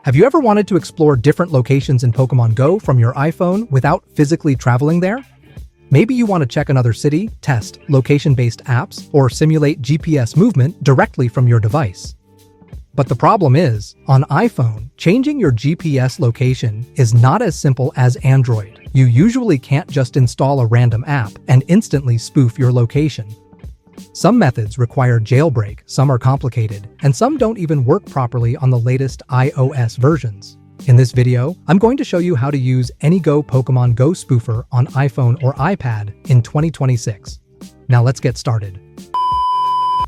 Have you ever wanted to explore different locations in Pokémon Go from your iPhone without physically traveling there? Maybe you want to check another city, test location-based apps, or simulate GPS movement directly from your device. But the problem is, on iPhone, changing your GPS location is not as simple as Android. You usually can't just install a random app and instantly spoof your location. Some methods require jailbreak, some are complicated, and some don't even work properly on the latest iOS versions. In this video, I'm going to show you how to use AnyGo Pokémon GO Spoofer on iPhone or iPad in 2026. Now let's get started.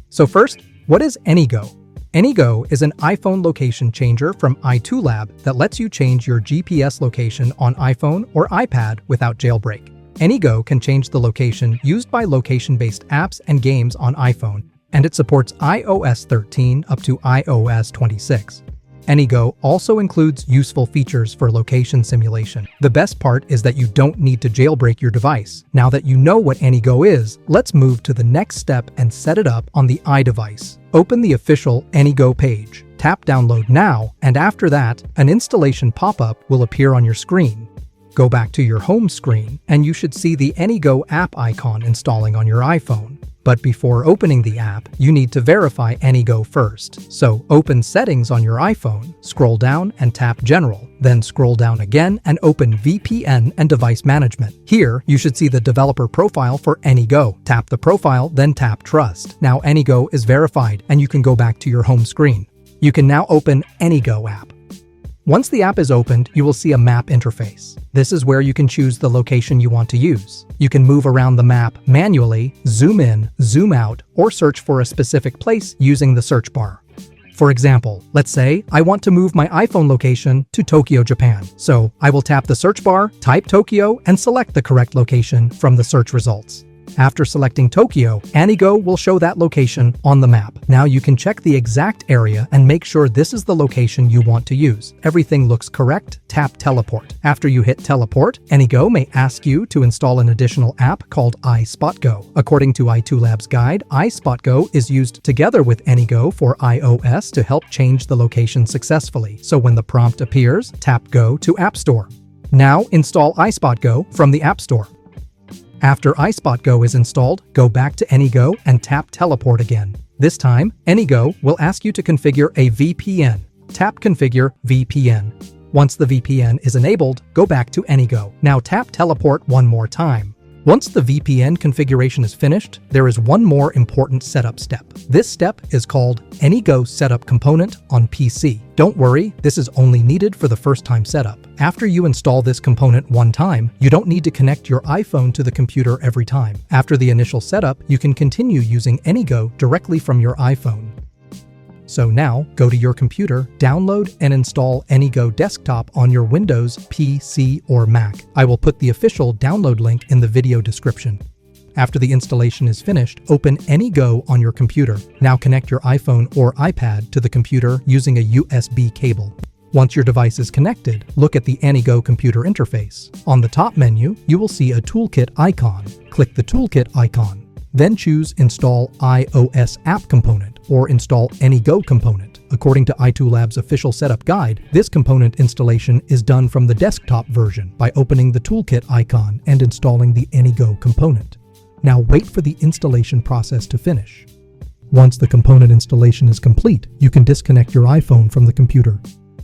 So first, what is AnyGo? AnyGo is an iPhone location changer from iToolab that lets you change your GPS location on iPhone or iPad without jailbreak. AnyGo can change the location used by location-based apps and games on iPhone, and it supports iOS 13 up to iOS 26. AnyGo also includes useful features for location simulation. The best part is that you don't need to jailbreak your device. Now that you know what AnyGo is, let's move to the next step and set it up on the iDevice. Open the official AnyGo page, tap Download Now, and after that, an installation pop-up will appear on your screen. Go back to your home screen, and you should see the AnyGo app icon installing on your iPhone. But before opening the app, you need to verify AnyGo first. So open Settings on your iPhone, scroll down and tap General, then scroll down again and open VPN and Device Management. Here, you should see the developer profile for AnyGo. Tap the profile, then tap Trust. Now AnyGo is verified, and you can go back to your home screen. You can now open AnyGo app. Once the app is opened, you will see a map interface. This is where you can choose the location you want to use. You can move around the map manually, zoom in, zoom out, or search for a specific place using the search bar. For example, let's say I want to move my iPhone location to Tokyo, Japan. So I will tap the search bar, type Tokyo, and select the correct location from the search results. After selecting Tokyo, AnyGo will show that location on the map. Now you can check the exact area and make sure this is the location you want to use. Everything looks correct, tap Teleport. After you hit Teleport, AnyGo may ask you to install an additional app called iSpotGo. According to iToolab's guide, iSpotGo is used together with AnyGo for iOS to help change the location successfully. So when the prompt appears, tap Go to App Store. Now install iSpotGo from the App Store. After iSpotGo is installed, go back to AnyGo and tap Teleport again. This time, AnyGo will ask you to configure a VPN. Tap Configure VPN. Once the VPN is enabled, go back to AnyGo. Now tap Teleport one more time. Once the VPN configuration is finished, there is one more important setup step. This step is called AnyGo Setup Component on PC. Don't worry, this is only needed for the first-time setup. After you install this component one time, you don't need to connect your iPhone to the computer every time. After the initial setup, you can continue using AnyGo directly from your iPhone. So now, go to your computer, download and install AnyGo Desktop on your Windows, PC, or Mac. I will put the official download link in the video description. After the installation is finished, open AnyGo on your computer. Now connect your iPhone or iPad to the computer using a USB cable. Once your device is connected, look at the AnyGo computer interface. On the top menu, you will see a toolkit icon. Click the toolkit icon. Then choose Install iOS App Component or Install AnyGo Component. According to iToolab's official setup guide, this component installation is done from the desktop version by opening the toolkit icon and installing the AnyGo component. Now wait for the installation process to finish. Once the component installation is complete, you can disconnect your iPhone from the computer.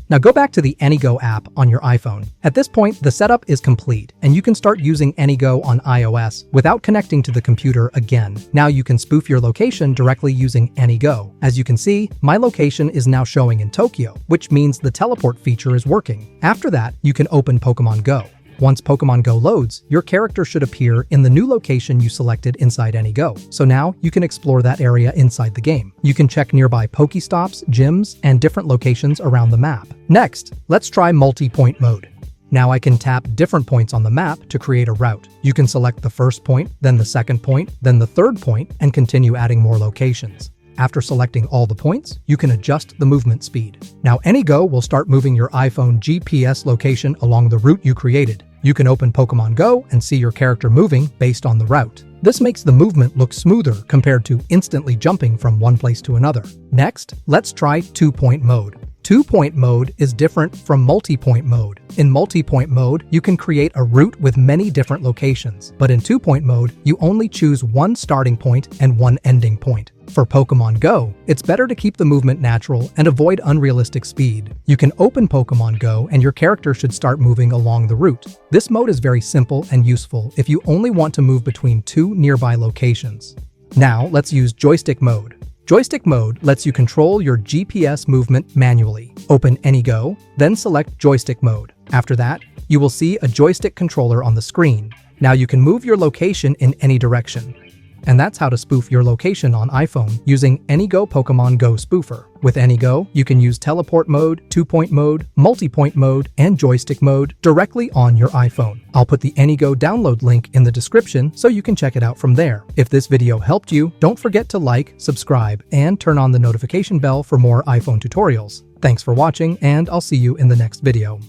Now go back to the AnyGo app on your iPhone. At this point, the setup is complete, and you can start using AnyGo on iOS without connecting to the computer again. Now you can spoof your location directly using AnyGo. As you can see, my location is now showing in Tokyo, which means the teleport feature is working. After that, you can open Pokémon GO. Once Pokémon GO loads, your character should appear in the new location you selected inside AnyGo. So now you can explore that area inside the game. You can check nearby Pokéstops, gyms, and different locations around the map. Next, let's try multi-point mode. Now I can tap different points on the map to create a route. You can select the first point, then the second point, then the third point, and continue adding more locations. After selecting all the points, you can adjust the movement speed. Now AnyGo will start moving your iPhone GPS location along the route you created. You can open Pokémon GO and see your character moving based on the route. This makes the movement look smoother compared to instantly jumping from one place to another. Next, let's try 2-point mode. Two-point mode is different from multi-point mode. In multi-point mode, you can create a route with many different locations, but in two-point mode, you only choose one starting point and one ending point. For Pokémon Go, it's better to keep the movement natural and avoid unrealistic speed. You can open Pokémon Go and your character should start moving along the route. This mode is very simple and useful if you only want to move between two nearby locations. Now, let's use joystick mode. Joystick mode lets you control your GPS movement manually. Open AnyGo, then select joystick mode. After that, you will see a joystick controller on the screen. Now you can move your location in any direction. And that's how to spoof your location on iPhone using AnyGo Pokémon GO Spoofer. With AnyGo, you can use teleport mode, two-point mode, multi-point mode, and joystick mode directly on your iPhone. I'll put the AnyGo download link in the description so you can check it out from there. If this video helped you, don't forget to like, subscribe, and turn on the notification bell for more iPhone tutorials. Thanks for watching, and I'll see you in the next video.